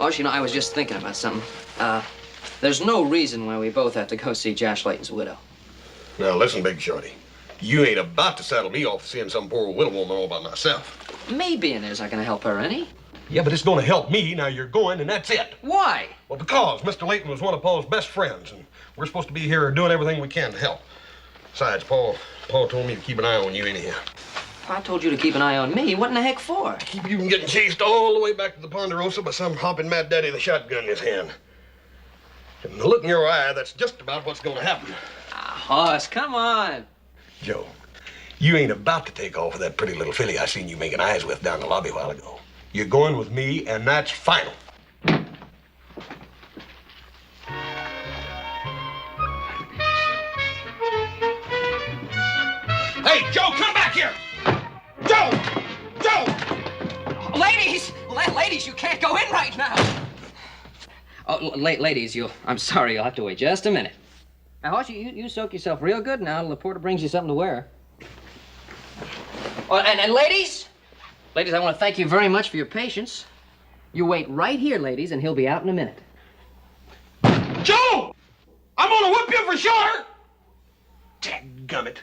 Oh, you know, I was just thinking about something. There's no reason why we both have to go see Josh Layton's widow. Now, listen, Big Shorty. You ain't about to saddle me off seeing some poor widow woman all by myself. Me being there's not gonna help her any. Yeah, but it's gonna help me. Now you're going, and that's it. Why? Well, because Mr. Layton was one of Paul's best friends, and we're supposed to be here doing everything we can to help. Besides, Paul told me to keep an eye on you anyhow. I told you to keep an eye on me. What in the heck for? To keep you from getting chased all the way back to the Ponderosa by some hopping mad daddy with a shotgun in his hand. From the look in your eye, that's just about what's gonna happen. Hoss, come on. Joe, you ain't about to take off with that pretty little filly I seen you making eyes with down the lobby a while ago. You're going with me, and that's final. Hey, Joe, come back here! Joe! Joe! Ladies, you can't go in right now. Oh, ladies, I'm sorry, you'll have to wait just a minute. Now, Hoss, you soak yourself real good now till the porter brings you something to wear. Oh, and ladies, I want to thank you very much for your patience. You wait right here, ladies, and he'll be out in a minute. Joe! I'm gonna whip you for sure! Dadgummit.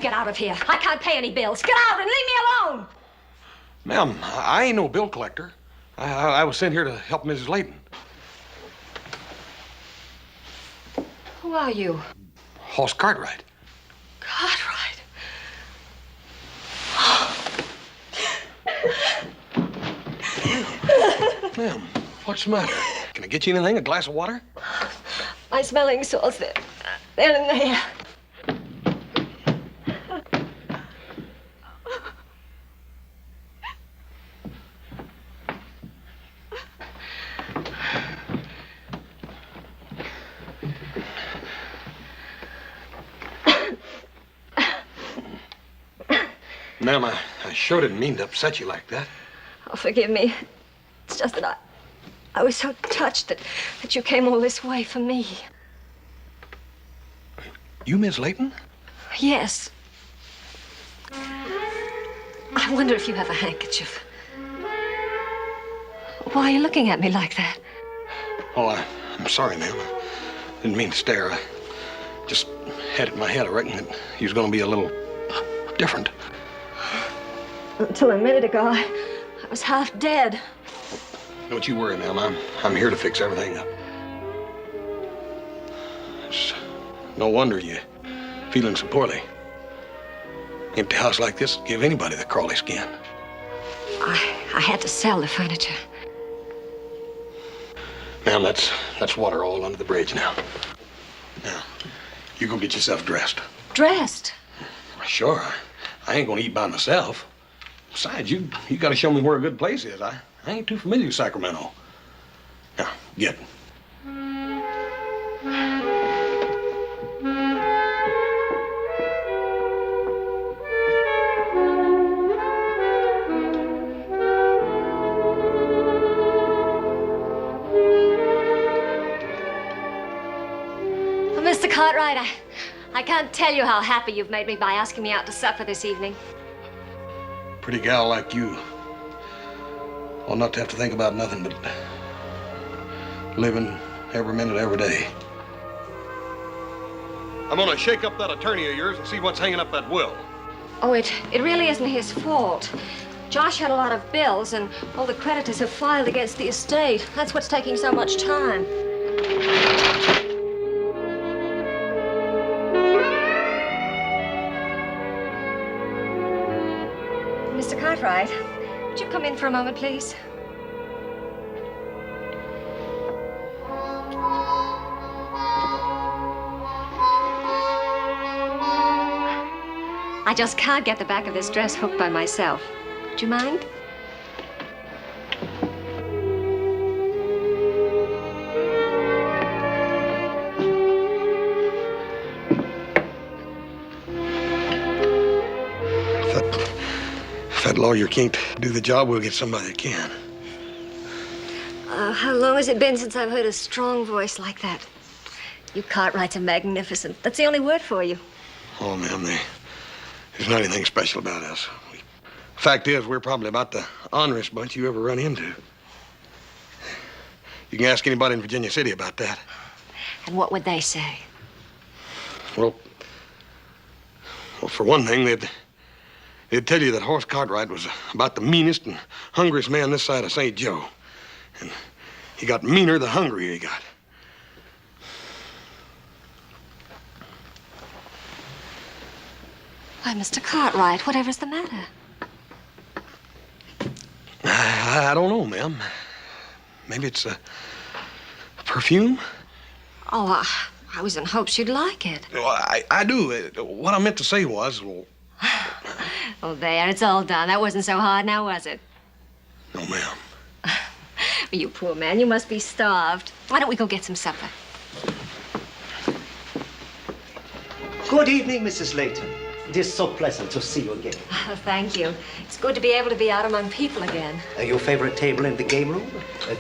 Get out of here. I can't pay any bills. Get out and leave me alone. Ma'am, I ain't no bill collector. I was sent here to help Mrs. Layton. Who are you? Hoss Cartwright. Cartwright. Ma'am, what's the matter? Can I get you anything? A glass of water? My smelling salts, they're in there. Ma'am, I sure didn't mean to upset you like that. Oh, forgive me. It's just that I was so touched that you came all this way for me. You Miss Layton? Yes. I wonder if you have a handkerchief. Why are you looking at me like that? Oh, I'm sorry, ma'am. I didn't mean to stare. I just had it in my head. I reckon that he was going to be a little different. Until a minute ago, I was half dead. Don't you worry, ma'am. I'm here to fix everything up. It's no wonder you're feeling so poorly. Empty house like this would give anybody the crawly skin. I had to sell the furniture. Ma'am, that's water all under the bridge now. Now, you go get yourself dressed. Dressed? Sure. I ain't gonna eat by myself. Besides, you gotta show me where a good place is. I ain't too familiar with Sacramento. Now, get. Mr. Cartwright, I can't tell you how happy you've made me by asking me out to supper this evening. Pretty gal like you ought not to have to think about nothing but living every minute, every day. I'm gonna shake up that attorney of yours and see what's hanging up that will. Oh, it really isn't his fault. Josh had a lot of bills, and all the creditors have filed against the estate. That's what's taking so much time. Mr. Cartwright, would you come in for a moment, please? I just can't get the back of this dress hooked by myself. Would you mind? If that lawyer can't do the job, we'll get somebody that can. How long has it been since I've heard a strong voice like that? You Cartwrights are magnificent. That's the only word for you. Oh, ma'am, there's not anything special about us. Fact is, we're probably about the honorest bunch you ever run into. You can ask anybody in Virginia City about that. And what would they say? Well, for one thing, they'd tell you that Horace Cartwright was about the meanest and hungriest man this side of St. Joe. And he got meaner the hungrier he got. Why, Mr. Cartwright, whatever's the matter? I don't know, ma'am. Maybe it's a perfume? Oh, I was in hopes you'd like it. Well, I do. What I meant to say was, well... Oh, there, it's all done. That wasn't so hard now, was it? No, ma'am. You poor man, you must be starved. Why don't we go get some supper? Good evening, Mrs. Layton. It is so pleasant to see you again. Oh, thank you. It's good to be able to be out among people again. Your favorite table in the game room?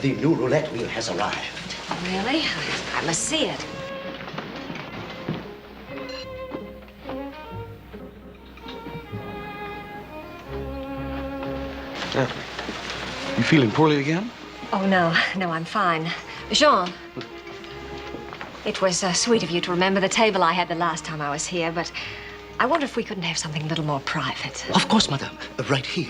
The new roulette wheel has arrived. Really? I must see it. You feeling poorly again? Oh, no, I'm fine. Jean, it was sweet of you to remember the table I had the last time I was here, but I wonder if we couldn't have something a little more private. Of course, madame. Right here.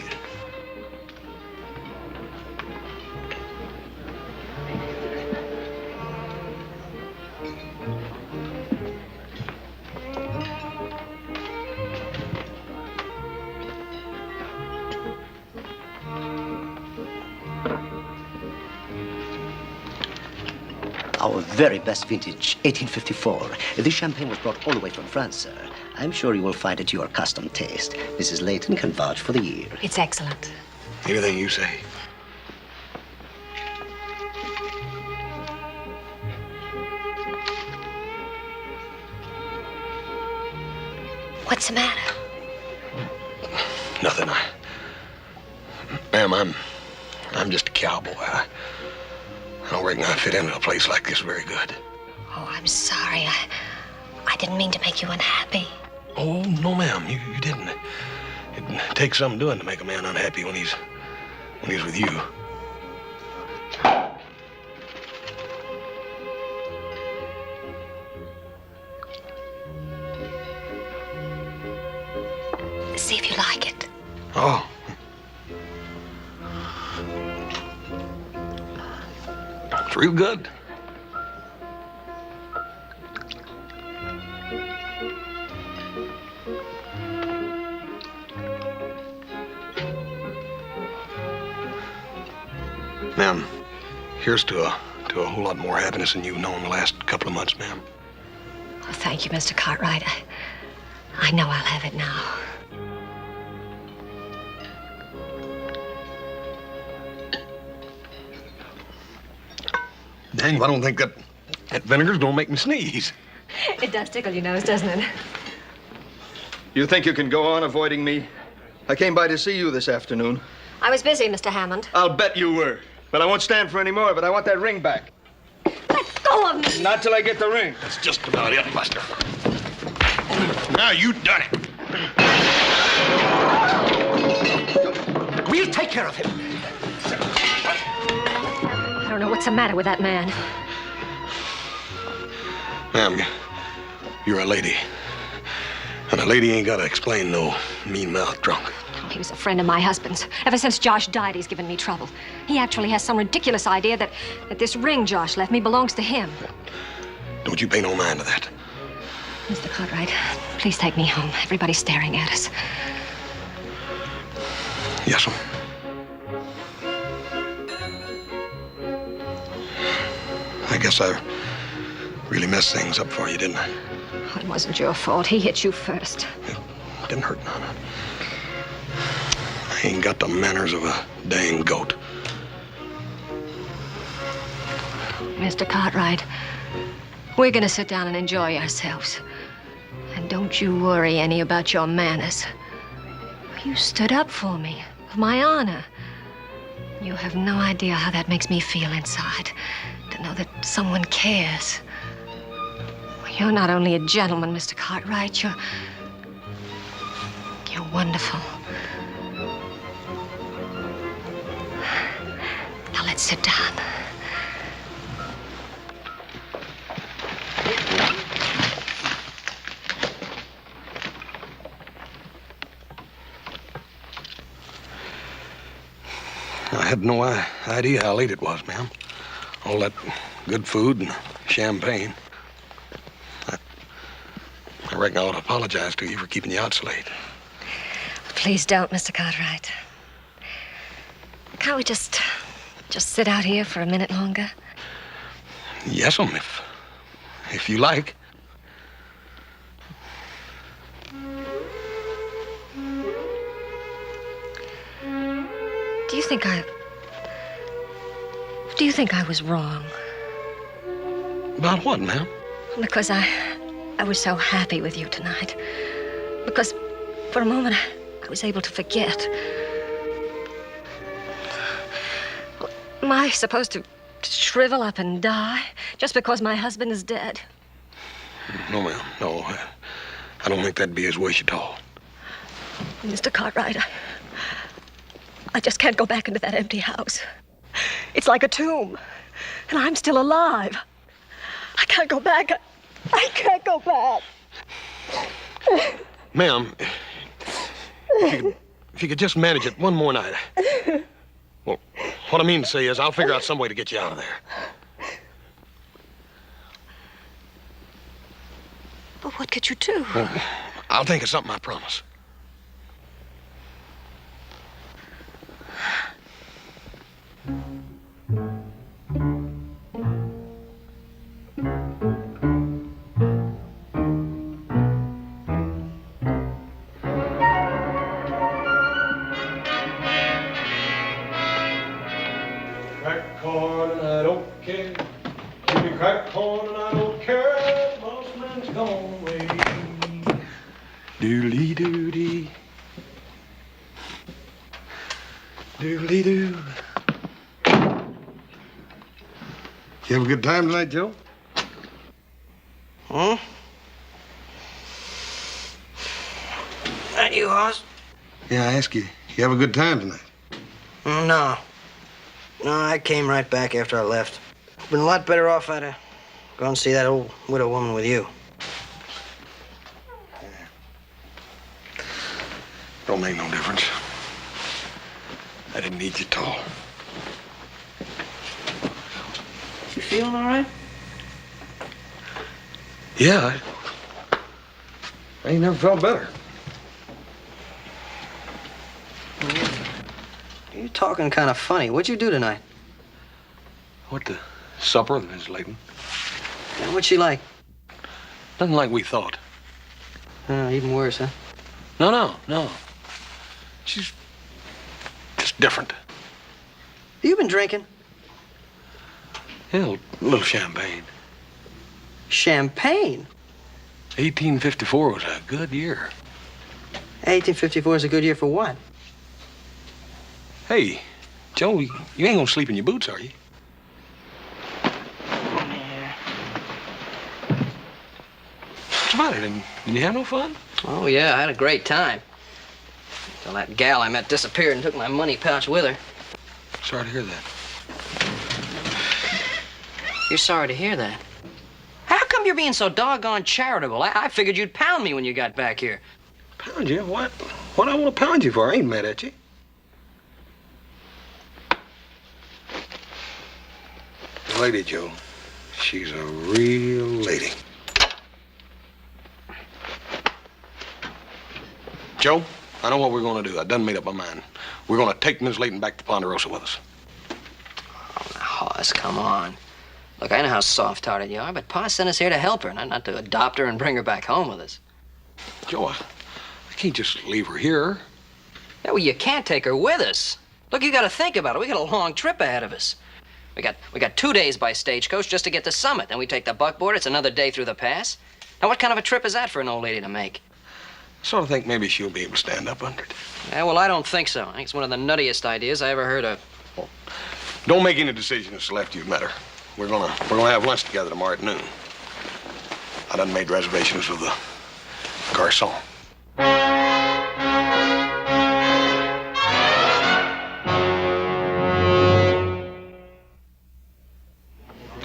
Our very best vintage, 1854. This champagne was brought all the way from France, sir. I'm sure you will find it to your custom taste. Mrs. Layton can vouch for the year. It's excellent. Anything you say. What's the matter? Nothing. Ma'am, I'm just a cowboy. I don't reckon I fit into a place like this very good. Oh, I'm sorry. I didn't mean to make you unhappy. Oh, no, ma'am, you didn't. It takes some doing to make a man unhappy when he's with you. See if you like it. Oh. It's real good. Here's to a whole lot more happiness than you've known the last couple of months, ma'am. Oh, thank you, Mr. Cartwright. I know I'll have it now. Dang, I don't think that vinegar's gonna make me sneeze. It does tickle your nose, doesn't it? You think you can go on avoiding me? I came by to see you this afternoon. I was busy, Mr. Hammond. I'll bet you were. But I won't stand for any more, but I want that ring back. Let go of me! Not till I get the ring. That's just about it, Buster. Now you done it. We'll take care of him. I don't know what's the matter with that man. Ma'am, you're a lady. And a lady ain't gotta explain no mean-mouthed drunk. He was a friend of my husband's. Ever since Josh died, he's given me trouble. He actually has some ridiculous idea that this ring Josh left me belongs to him. Don't you pay no mind to that. Mr. Cartwright, please take me home. Everybody's staring at us. Yes, ma'am. I guess I really messed things up for you, didn't I? Oh, it wasn't your fault. He hit you first. It didn't hurt none. I ain't got the manners of a dang goat. Mr. Cartwright, we're gonna sit down and enjoy ourselves. And don't you worry any about your manners. You stood up for me, for my honor. You have no idea how that makes me feel inside, to know that someone cares. You're not only a gentleman, Mr. Cartwright, you're wonderful. Now let's sit down. I had no idea how late it was, ma'am. All that good food and champagne. I reckon I ought to apologize to you for keeping you out so late. Please don't, Mr. Cartwright. Can't we just sit out here for a minute longer? Yes, ma'am, if you like. Do you think I was wrong? About what, ma'am? Because I was so happy with you tonight. Because for a moment I was able to forget. Am I supposed to shrivel up and die just because my husband is dead? No, ma'am. No, I don't think that'd be his wish at all. Mr. Cartwright, I just can't go back into that empty house. It's like a tomb, and I'm still alive. I can't go back. I can't go back. Ma'am, if you could just manage it one more night. Well, what I mean to say is I'll figure out some way to get you out of there. But what could you do? I'll think of something, I promise. Crack corn and I don't care. Give me crack corn and I don't care. Boss man's gone away. Doodly doody. Doodly doo. You have a good time tonight, Joe? Huh? That you, Hoss? Yeah, I ask you. You have a good time tonight? No. No, I came right back after I left. Been a lot better off I'd have gone and see that old widow woman with you. Don't make no difference. I didn't need you at all. You feeling all right? Yeah, I ain't never felt better. You're talking kind of funny. What'd you do tonight? What the supper, Miss Layton? Yeah, what's she like? Nothing like we thought. Even worse, huh? No. She's just different. You been drinking? Yeah, a little champagne. Champagne? 1854 was a good year. 1854 is a good year for what? Hey, Joe, you ain't gonna sleep in your boots, are you? What's the matter? Didn't you have no fun? Oh, yeah, I had a great time. Till that gal I met disappeared and took my money pouch with her. Sorry to hear that. You're sorry to hear that. How come you're being so doggone charitable? I figured you'd pound me when you got back here. Pound you? What? What I want to pound you for? I ain't mad at you. The lady, Joe. She's a real lady. Joe, I know what we're going to do. I done made up my mind. We're going to take Miss Layton back to Ponderosa with us. Oh, now, Hoss, come on. Look, I know how soft-hearted you are, but Pa sent us here to help her, not to adopt her and bring her back home with us. Joe, I can't just leave her here. Yeah, well, you can't take her with us. Look, you got to think about it. We got a long trip ahead of us. We got 2 days by stagecoach just to get to Summit. Then we take the buckboard. It's another day through the pass. Now, what kind of a trip is that for an old lady to make? I sort of think maybe she'll be able to stand up under it. Yeah, well, I don't think so. I think it's one of the nuttiest ideas I ever heard of. Don't make any decisions till after you've met her. We're gonna have lunch together tomorrow at noon. I done made reservations with the garçon.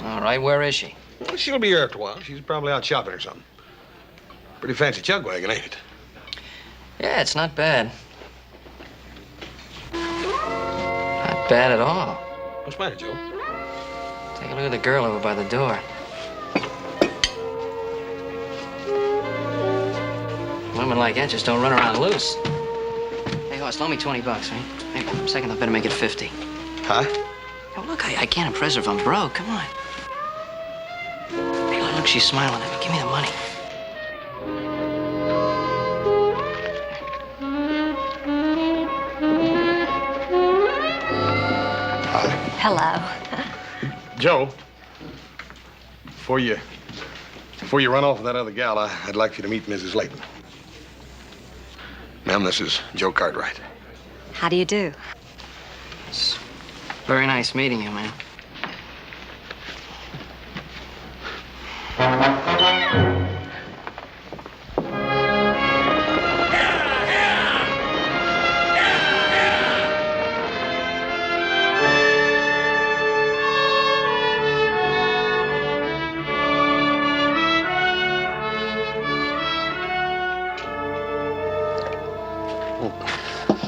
All right, where is she? Well, she'll be here after a while. She's probably out shopping or something. Pretty fancy chug wagon, ain't it? Yeah, it's not bad. Not bad at all. What's the matter, Joe? Take a look at the girl over by the door. Women like that just don't run around loose. Hey, Hoss, loan me $20, right? Hey, for a second, I better make it 50. Huh? Oh, look, I can't impress her if I'm broke. Come on. Hey, look, she's smiling at me. Give me the money. Hello. Joe, before you run off with that other gal, I'd like you to meet Mrs. Layton. Ma'am, this is Joe Cartwright. How do you do? It's very nice meeting you, man.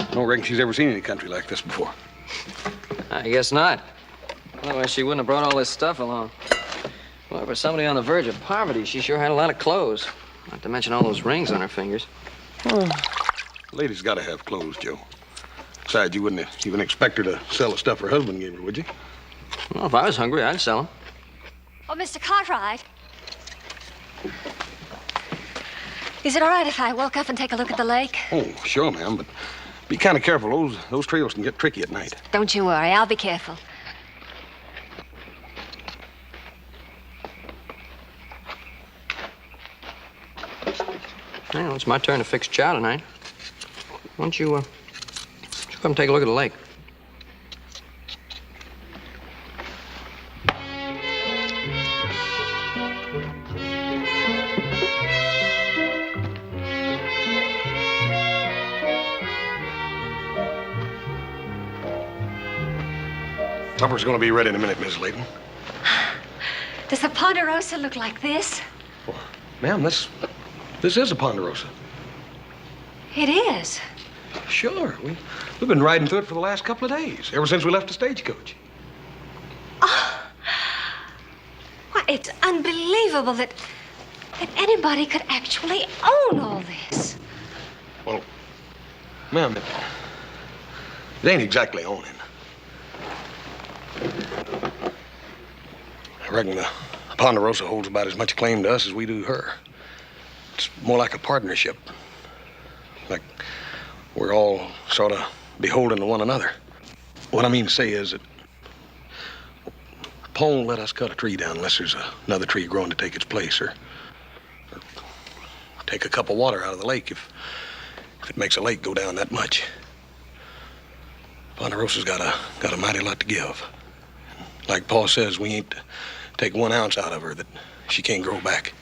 I don't reckon she's ever seen any country like this before. I guess not. Otherwise, she wouldn't have brought all this stuff along. Well, for somebody on the verge of poverty, she sure had a lot of clothes. Not to mention all those rings on her fingers. Lady's got to have clothes, Joe. Besides, you wouldn't even expect her to sell the stuff her husband gave her, would you? Well, if I was hungry, I'd sell them. Oh, Mr. Cartwright. Is it all right if I walk up and take a look at the lake? Oh, sure, ma'am, but be kind of careful. Those trails can get tricky at night. Don't you worry. I'll be careful. Well, it's my turn to fix chow tonight. Why don't you come take a look at the lake? Supper's gonna be ready in a minute, Miss Layton. Does the Ponderosa look like this? Well, ma'am, this is a Ponderosa. It is. Sure. We've been riding through it for the last couple of days, ever since we left the stagecoach. Oh. Why, it's unbelievable that anybody could actually own all this. Well, ma'am, it ain't exactly owning. I reckon the Ponderosa holds about as much claim to us as we do her. It's more like a partnership. Like we're all sort of beholden to one another. What I mean to say is that Paul won't let us cut a tree down unless there's another tree growing to take its place, or take a cup of water out of the lake if it makes a lake go down that much. Ponderosa's got a mighty lot to give. Like Paul says, we ain't to take 1 ounce out of her that she can't grow back.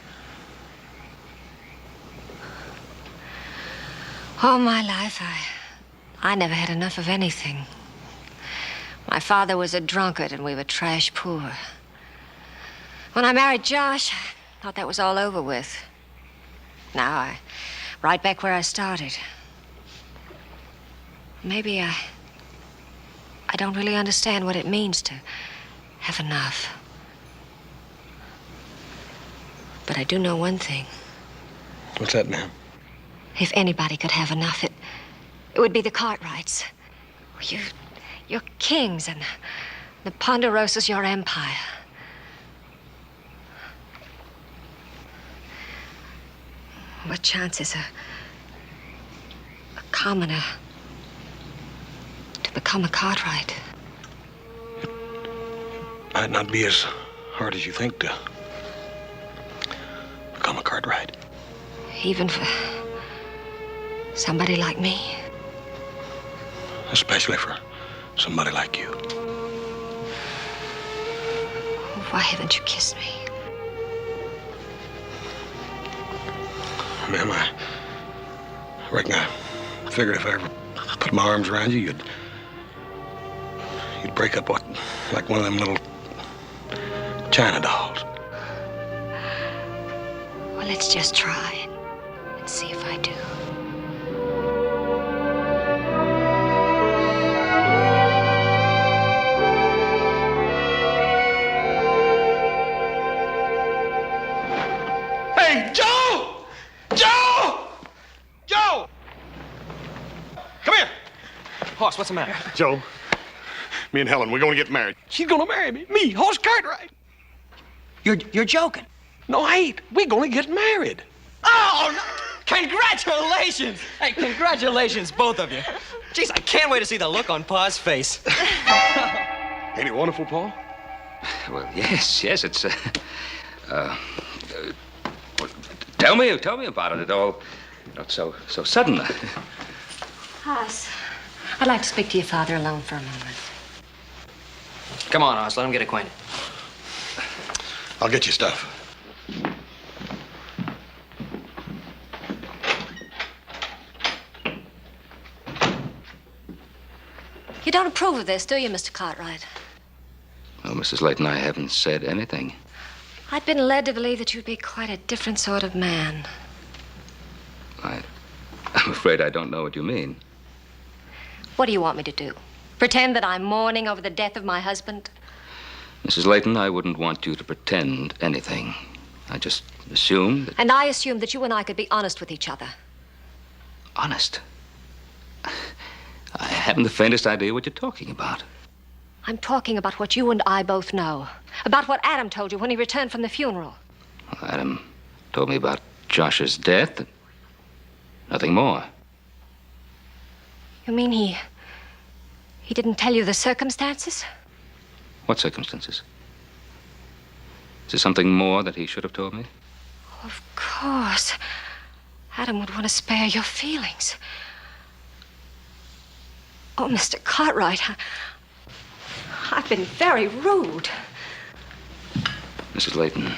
All my life, I never had enough of anything. My father was a drunkard and we were trash poor. When I married Josh, I thought that was all over with. Now right back where I started. Maybe I don't really understand what it means to have enough. But I do know one thing. What's that, ma'am? If anybody could have enough, it would be the Cartwrights. You're kings, and the Ponderosa's your empire. What chance is a commoner to become a Cartwright? It might not be as hard as you think to become a Cartwright. Even for somebody like me? Especially for somebody like you. Why haven't you kissed me? Ma'am, I reckon I figured if I ever put my arms around you, you'd break up like one of them little China dolls. Well, let's just try and see if I do. Hey, Joe! Joe! Joe! Come here! Hoss, what's the matter? Joe, me and Helen, we're gonna get married. She's gonna marry me. Me, Hoss Cartwright. You're joking. No, I ain't. We're gonna get married. Oh, no. Congratulations! Hey, congratulations, both of you. Jeez, I can't wait to see the look on Pa's face. Ain't it wonderful, Paul? Well, yes, it's, tell me about it. It all, so sudden. Hoss, I'd like to speak to your father alone for a moment. Come on, Hoss, let him get acquainted. I'll get you stuff. You don't approve of this, do you, Mr. Cartwright? Well, Mrs. Layton, I haven't said anything. I'd been led to believe that you'd be quite a different sort of man. I'm afraid I don't know what you mean. What do you want me to do? Pretend that I'm mourning over the death of my husband? Mrs. Layton, I wouldn't want you to pretend anything. I just assumed that... And I assumed that you and I could be honest with each other. Honest? I haven't the faintest idea what you're talking about. I'm talking about what you and I both know. About what Adam told you when he returned from the funeral. Adam told me about Josh's death and nothing more. You mean he didn't tell you the circumstances? What circumstances? Is there something more that he should have told me? Of course. Adam would want to spare your feelings. Oh, Mr. Cartwright, I've been very rude. Mrs. Layton,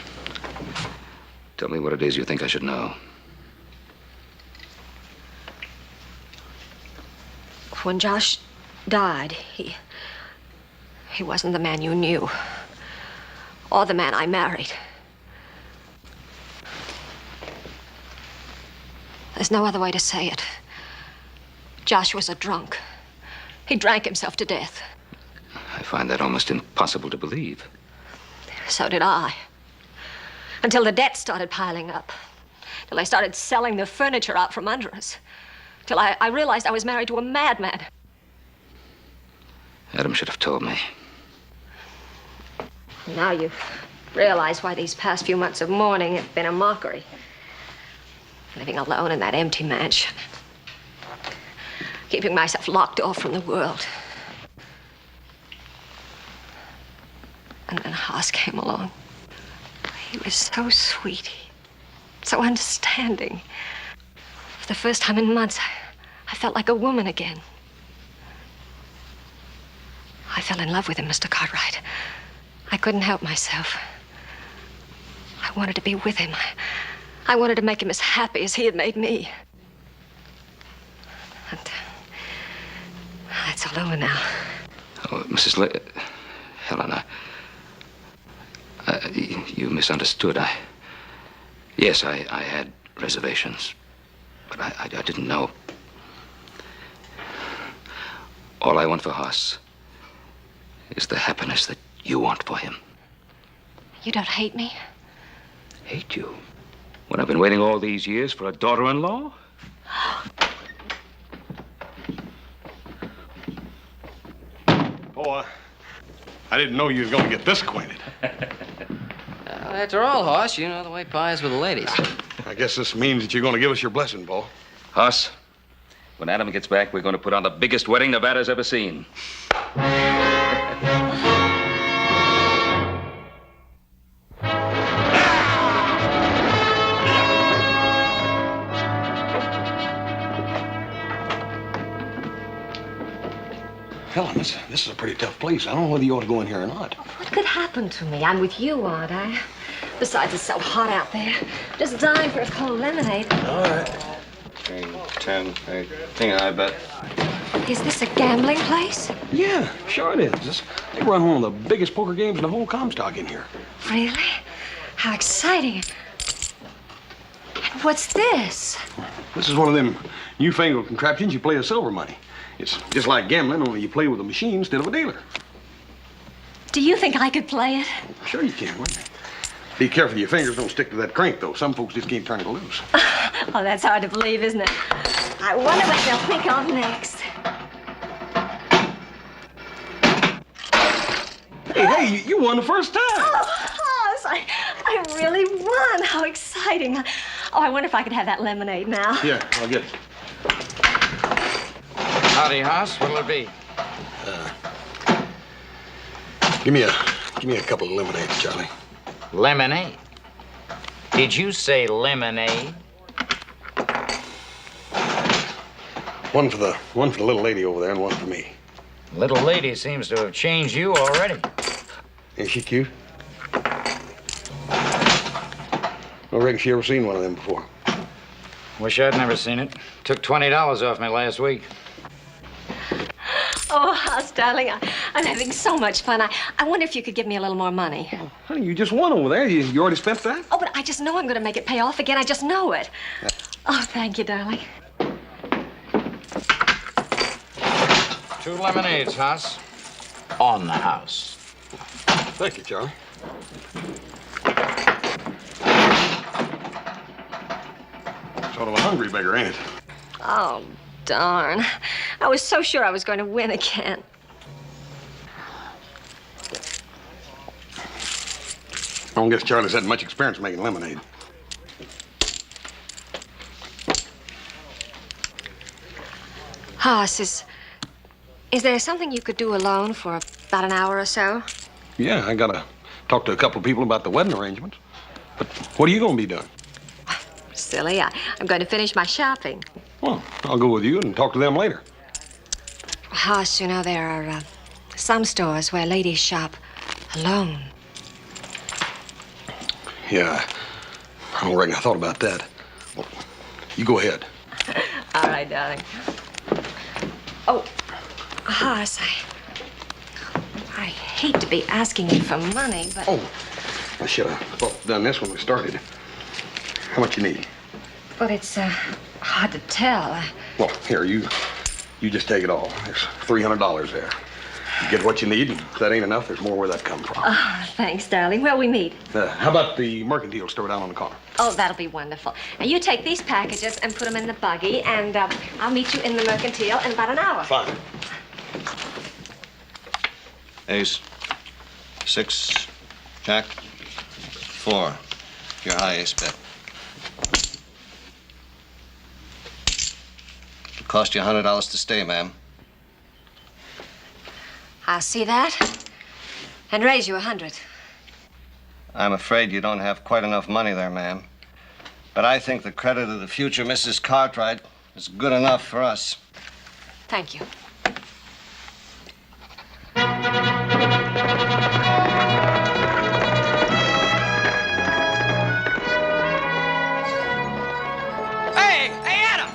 tell me what it is you think I should know. When Josh died, he wasn't the man you knew, or the man I married. There's no other way to say it. Josh was a drunk. He drank himself to death. I find that almost impossible to believe. So did I. Until the debt started piling up. Till they started selling the furniture out from under us. Till I realized I was married to a madman. Adam should have told me. Now realize why these past few months of mourning have been a mockery. Living alone in that empty mansion. Keeping myself locked off from the world. And then Haas came along. He was so sweet, so understanding. For the first time in months, I felt like a woman again. I fell in love with him, Mr. Cartwright. I couldn't help myself. I wanted to be with him. I wanted to make him as happy as he had made me. And it's all over now. Oh, Helen, you misunderstood. Yes, I had reservations, but I didn't know. All I want for Haas is the happiness that you want for him. You don't hate me? Hate you? When I've been waiting all these years for a daughter-in-law? Oh, I didn't know you was going to get this acquainted. After all, Hoss, you know the way pie is with the ladies. I guess this means that you're going to give us your blessing, Paul. Haas, when Adam gets back, we're going to put on the biggest wedding Nevada's ever seen. Helen, this is a pretty tough place. I don't know whether you ought to go in here or not. What could happen to me? I'm with you, aren't I? Besides, it's so hot out there. Just dying for a cold lemonade. All right. 10, 8, I bet. Is this a gambling place? Yeah, sure it is. They run one of the biggest poker games in the whole Comstock in here. Really? How exciting. And what's this? This is one of them newfangled contraptions you play with silver money. It's just like gambling, only you play with a machine instead of a dealer. Do you think I could play it? Sure you can. Be careful your fingers don't stick to that crank, though. Some folks just can't turn it loose. Oh, that's hard to believe, isn't it? I wonder what they'll think of next. Hey, you won the first time. Oh, Hoss, I really won. How exciting. Oh, I wonder if I could have that lemonade now. Yeah, I'll get it. Howdy, Hoss. What'll it be? Give me a couple of lemonades, Charlie. Lemonade. Did you say lemonade? One for the little lady over there and one for me. Little lady seems to have changed you already. Ain't she cute? I reckon she ever seen one of them before. Wish I'd never seen it. Took $20 off me last week. Oh, Hoss, darling, I'm having so much fun. I wonder if you could give me a little more money. Oh, honey, you just won over there. You already spent that? Oh, but I just know I'm going to make it pay off again. I just know it. Oh, thank you, darling. 2 lemonades, Hoss. On the house. Thank you, Charlie. Sort of a hungry beggar, ain't it? Oh, darn. I was so sure I was going to win again. I don't guess Charlie's had much experience making lemonade. Hoss, is there something you could do alone for about an hour or so? Yeah, I gotta talk to a couple of people about the wedding arrangements. But what are you gonna be doing? Silly, I'm going to finish my shopping. Well, I'll go with you and talk to them later. Hoss, you know, there are some stores where ladies shop alone. Yeah, I don't reckon I thought about that. Well, you go ahead. All right, darling. Oh, Hoss, I hate to be asking you for money, but... Oh, I should have done this when we started. How much you need? But it's hard to tell. Well, here, you just take it all. There's $300 there. You get what you need, and if that ain't enough, there's more where that come from. Oh, thanks, darling. Where'll we meet? How about the mercantile store down on the corner? Oh, that'll be wonderful. Now, you take these packages and put them in the buggy, and I'll meet you in the mercantile in about an hour. Fine. Ace. 6. Jack. 4. Your highest bet. It'll cost you $100 to stay, ma'am. I'll see that. And raise you 100. I'm afraid you don't have quite enough money there, ma'am. But I think the credit of the future Mrs. Cartwright is good enough for us. Thank you. Hey, Adam!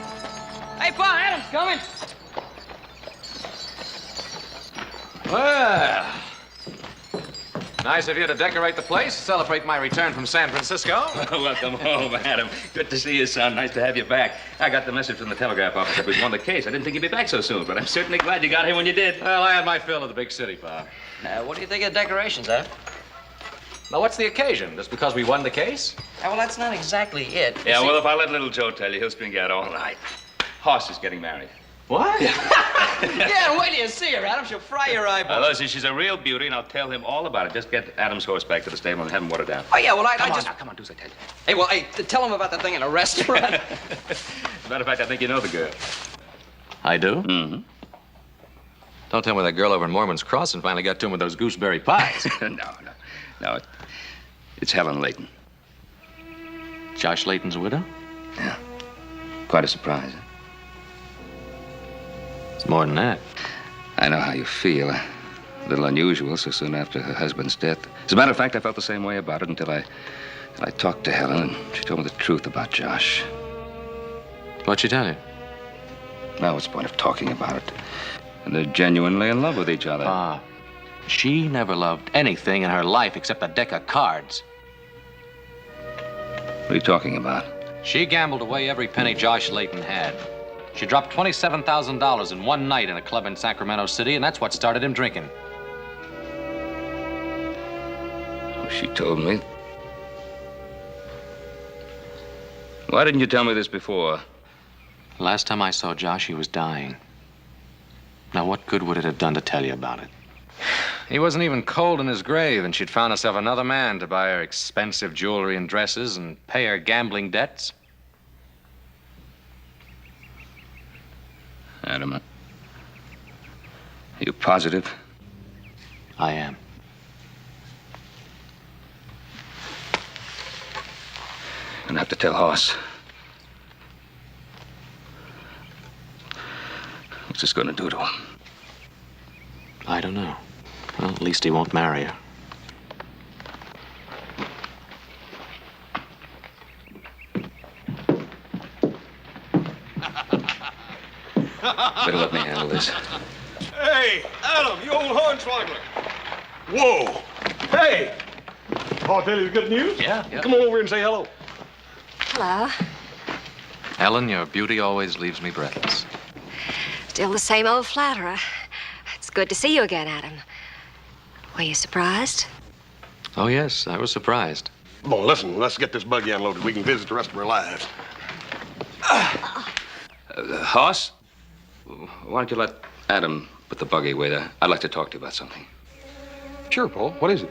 Hey, Pa, Adam's coming. Well, nice of you to decorate the place, celebrate my return from San Francisco. Welcome home, Adam. Good to see you, son. Nice to have you back. I got the message from the telegraph office that we'd won the case. I didn't think you'd be back so soon, but I'm certainly glad you got here when you did. Well, I had my fill of the big city, Pa. What do you think of decorations, Adam? Now, what's the occasion? Just because we won the case? Well, that's not exactly it. Yeah, well, if I let little Joe tell you, he'll string you out all night. Hoss is getting married. What? Yeah, wait till you see her, Adam. She'll fry your eyeballs. Listen, she's a real beauty, and I'll tell him all about it. Just get Adam's horse back to the stable and have him watered down. Oh, yeah, well, I Come on just... now, come on, do as I tell you. Hey, well, hey, tell him about the thing in a restaurant. As a matter of fact, I think you know the girl. I do? Mm-hmm. Don't tell me that girl over in Mormon's Crossing finally got to him with those gooseberry pies. No. It's Helen Layton. Josh Layton's widow? Yeah. Quite a surprise. Huh? It's more than that. I know how you feel. A little unusual so soon after her husband's death. As a matter of fact, I felt the same way about it until I talked to Helen, and she told me the truth about Josh. What'd she tell you? Now, what's the point of talking about it? And they're genuinely in love with each other. Pa, she never loved anything in her life except a deck of cards. What are you talking about? She gambled away every penny Josh Layton had. She dropped $27,000 in one night in a club in Sacramento City, and that's what started him drinking. Oh, she told me. Why didn't you tell me this before? Last time I saw Josh, he was dying. Now, what good would it have done to tell you about it? He wasn't even cold in his grave, and she'd found herself another man to buy her expensive jewelry and dresses and pay her gambling debts. Adam, are you positive? I am. I'm gonna have to tell Hoss. What's this gonna do to him? I don't know. Well, at least he won't marry her. Better let me handle this. Hey, Adam, you old hornswoggler. Whoa. Hey. I'll tell you the good news. Yeah. Come on over and say hello. Hello. Ellen, your beauty always leaves me breathless. Still the same old flatterer. It's good to see you again, Adam. Were you surprised? Oh, yes, I was surprised. Come on, listen, let's get this buggy unloaded. We can visit the rest of our lives. Hoss? Why don't you let Adam put the buggy away there? I'd like to talk to you about something. Sure, Paul. What is it?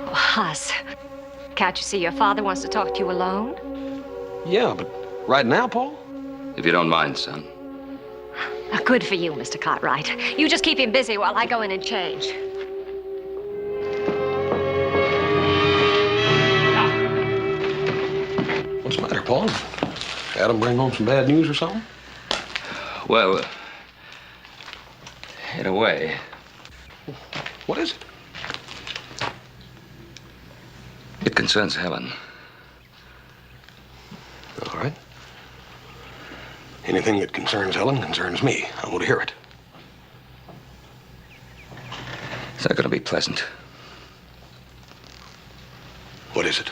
Oh, Huss. Can't you see your father wants to talk to you alone? Yeah, but right now, Paul? If you don't mind, son. Good for you, Mr. Cartwright. You just keep him busy while I go in and change. What's the matter, Paul? Adam bring home some bad news or something? Well, in a way. What is it? It concerns Helen. All right. Anything that concerns Helen concerns me. I want to hear it. It's not going to be pleasant. What is it?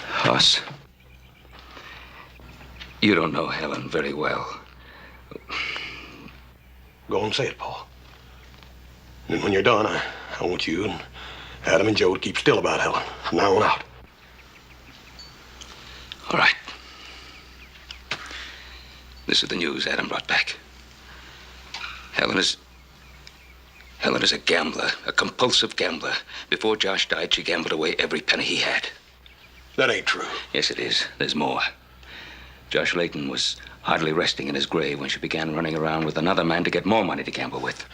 Hoss, you don't know Helen very well. Go and say it, Paul. And when you're done, I want you and Adam and Joe to keep still about Helen from now on out. All right. This is the news Adam brought back. Helen is Helen is a gambler, a compulsive gambler. Before Josh died, she gambled away every penny he had. That ain't true. Yes, it is. There's more. Josh Layton was hardly resting in his grave when she began running around with another man to get more money to gamble with.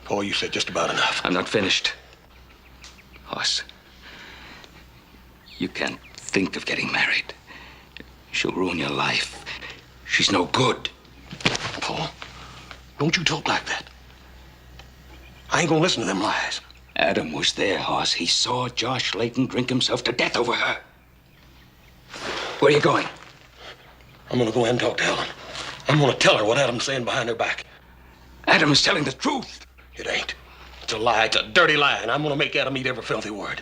Paul, you said just about enough. I'm not finished. Hoss, you can't think of getting married. She'll ruin your life. She's no good. Paul, don't you talk like that. I ain't gonna listen to them lies. Adam was there, Hoss. He saw Josh Layton drink himself to death over her. Where are you going? I'm gonna go in and talk to Helen. I'm gonna tell her what Adam's saying behind her back. Adam is telling the truth. It ain't. It's a lie. It's a dirty lie, and I'm gonna make Adam eat every filthy word.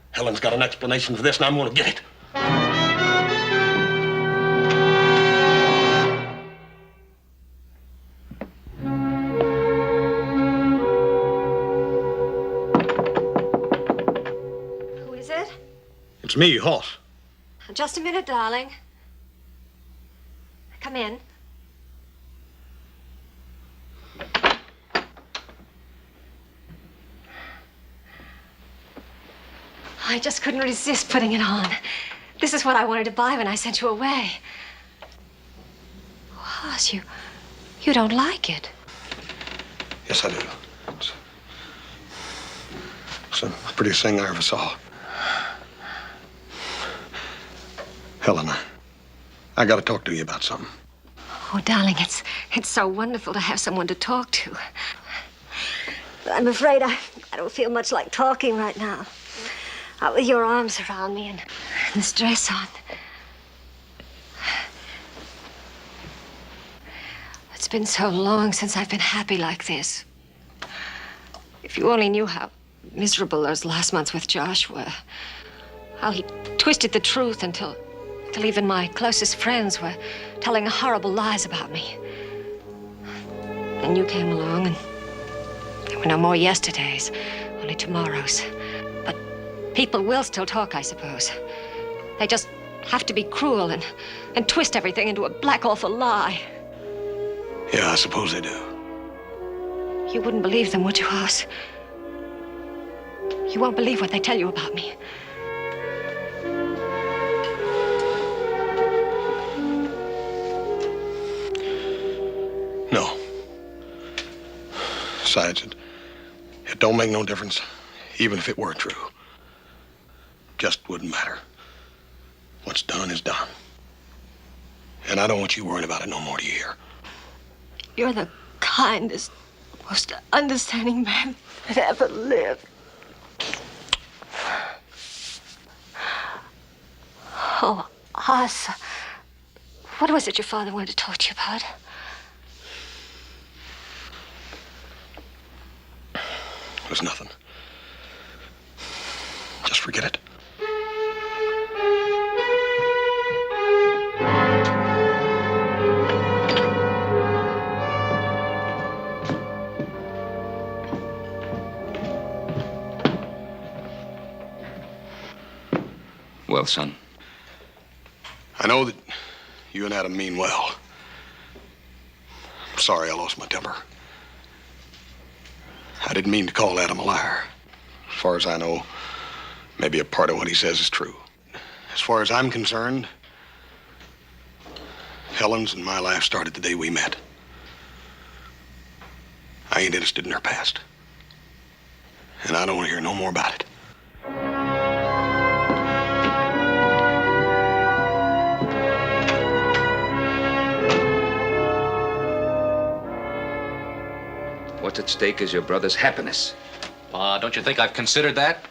Helen's got an explanation for this, and I'm gonna get it. Who is it? It's me, Hoss. Just a minute, darling. Come in. I just couldn't resist putting it on. This is what I wanted to buy when I sent you away. Hoss, you don't like it. Yes, I do. It's the prettiest thing I ever saw. Helen, I gotta talk to you about something. Oh, darling, it's so wonderful to have someone to talk to. But I'm afraid I don't feel much like talking right now. Out with your arms around me and this dress on. It's been so long since I've been happy like this. If you only knew how miserable those last months with Josh were. How he twisted the truth until even my closest friends were telling horrible lies about me. Then you came along and there were no more yesterdays, only tomorrows. But people will still talk, I suppose. They just have to be cruel and twist everything into a black, awful lie. Yeah, I suppose they do. You wouldn't believe them, would you, Hoss? You won't believe what they tell you about me. No. Besides, it don't make no difference, even if it were true. Just wouldn't matter. What's done is done. And I don't want you worrying about it no more, do you hear? You're the kindest, most understanding man that ever lived. Oh, Hoss, what was it your father wanted to talk to you about? It was nothing. Just forget it. Well, son. I know that you and Adam mean well. I'm sorry I lost my temper. I didn't mean to call Adam a liar. As far as I know, maybe a part of what he says is true. As far as I'm concerned, Helen's and my life started the day we met. I ain't interested in her past. And I don't want to hear no more about it. What's at stake is your brother's happiness. Don't you think I've considered that?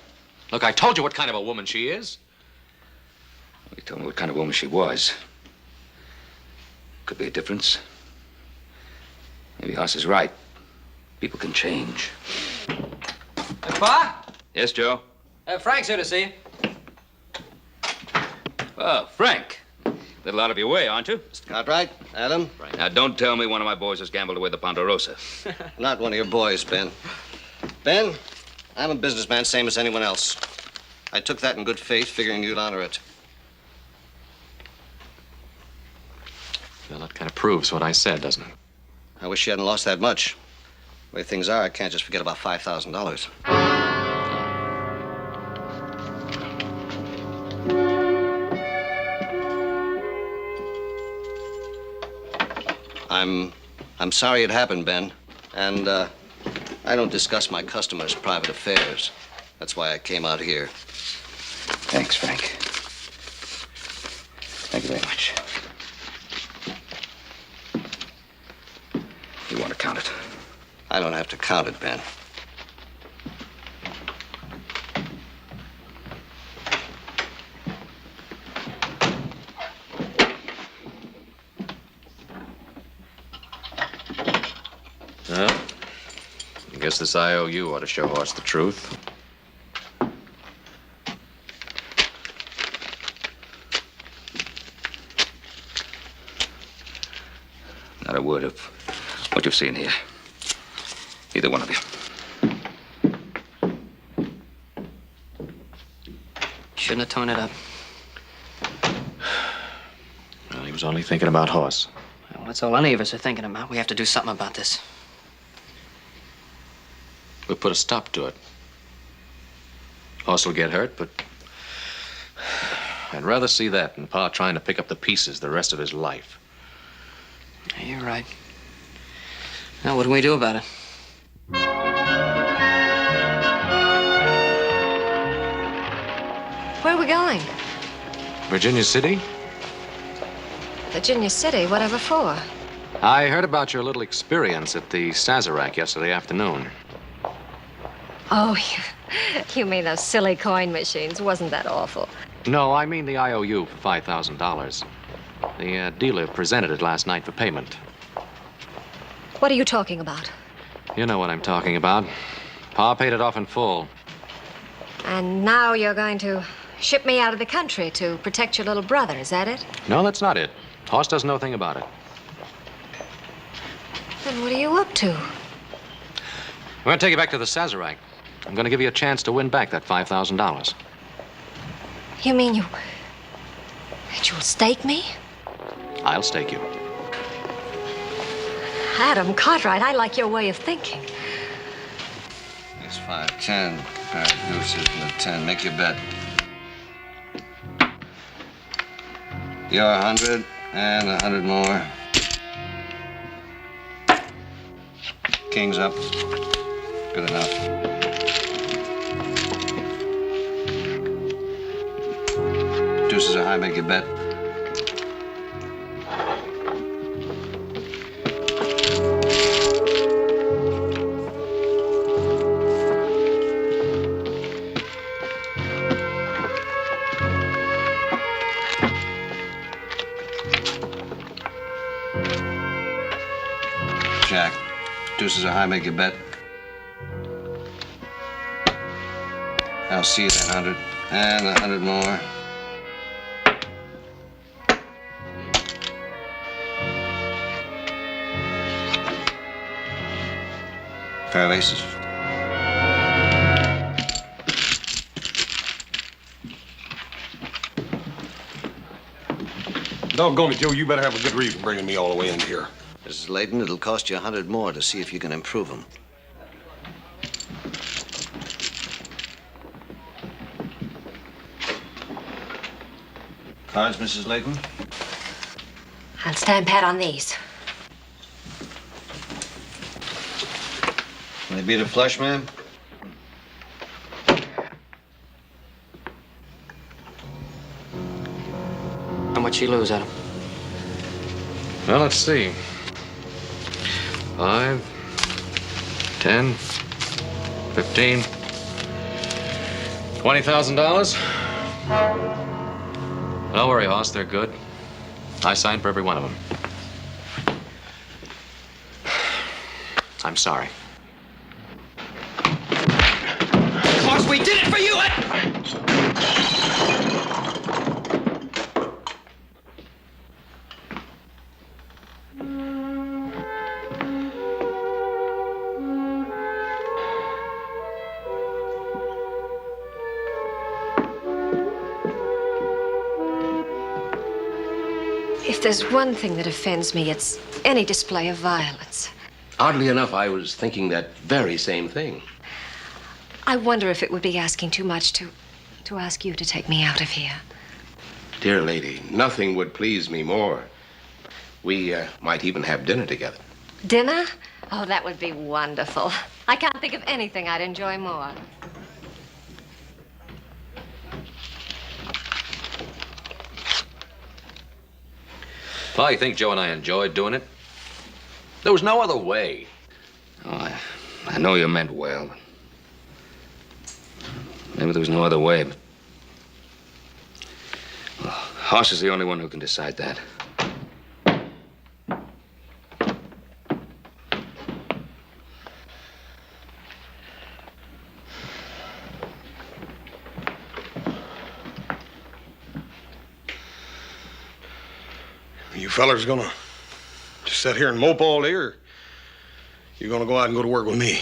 Look, I told you what kind of a woman she is. You told me what kind of woman she was. Could be a difference. Maybe Hoss is right. People can change. Pa? Yes, Joe? Frank's here to see you. Oh, Frank. Little out of your way, aren't you? Mr. Cartwright, Adam. Right. Now, don't tell me one of my boys has gambled away the Ponderosa. Not one of your boys, Ben. Ben, I'm a businessman, same as anyone else. I took that in good faith, figuring you'd honor it. Well, that kind of proves what I said, doesn't it? I wish you hadn't lost that much. The way things are, I can't just forget about $5,000. I'm sorry it happened, Ben. And I don't discuss my customers' private affairs. That's why I came out here. Thanks, Frank. Thank you very much. You want to count it? I don't have to count it, Ben. Well, I guess this IOU ought to show us the truth. Not a word of what you've seen here. Either one of you. Shouldn't have torn it up. Well, he was only thinking about Hoss. Well, that's all any of us are thinking about. We have to do something about this. We'll put a stop to it. Hoss will get hurt, but I'd rather see that than Pa trying to pick up the pieces the rest of his life. Yeah, you're right. Now, what do we do about it? Where are we going? Virginia City? Virginia City, whatever for? I heard about your little experience at the Sazerac yesterday afternoon. Oh, you mean those silly coin machines? Wasn't that awful? No, I mean the IOU for $5,000. The dealer presented it last night for payment. What are you talking about? You know what I'm talking about. Pa paid it off in full. And now you're going to ship me out of the country to protect your little brother, is that it? No, that's not it. Hoss doesn't know a thing about it. Then what are you up to? I'm going to take you back to the Sazerac. I'm going to give you a chance to win back that $5,000. You mean you'll stake me? I'll stake you. Adam Cartwright, I like your way of thinking. It's 5-10. Pair of deuces and a 10. Make your bet. You're 100 and 100 more. King's up. Good enough. Deuces are high. Make your bet. Jack. Deuces are high, make your bet. I'll see you that 100. And 100 more. Pair of aces. Doggone it, Joe, you better have a good reason bringing me all the way in here. Mrs. Layton, it'll cost you 100 more to see if you can improve them. Cards, Mrs. Layton? I'll stand pat on these. Can they beat a flush, ma'am? How much you lose, Adam? Well, let's see. 5, 10, 15, $20,000. Don't worry, Hoss, they're good. I signed for every one of them. I'm sorry. Boss, we did it for you! If there's one thing that offends me, it's any display of violence. Oddly enough, I was thinking that very same thing. I wonder if it would be asking too much to ask you to take me out of here. Dear lady, nothing would please me more. We might even have dinner together. Dinner? Oh, that would be wonderful. I can't think of anything I'd enjoy more. Well, you think Joe and I enjoyed doing it? There was no other way. Oh, I know you meant well. Maybe there was no other way, but... Well, Hoss is the only one who can decide that. You fellers gonna just sit here and mope all day, or you gonna go out and go to work with me?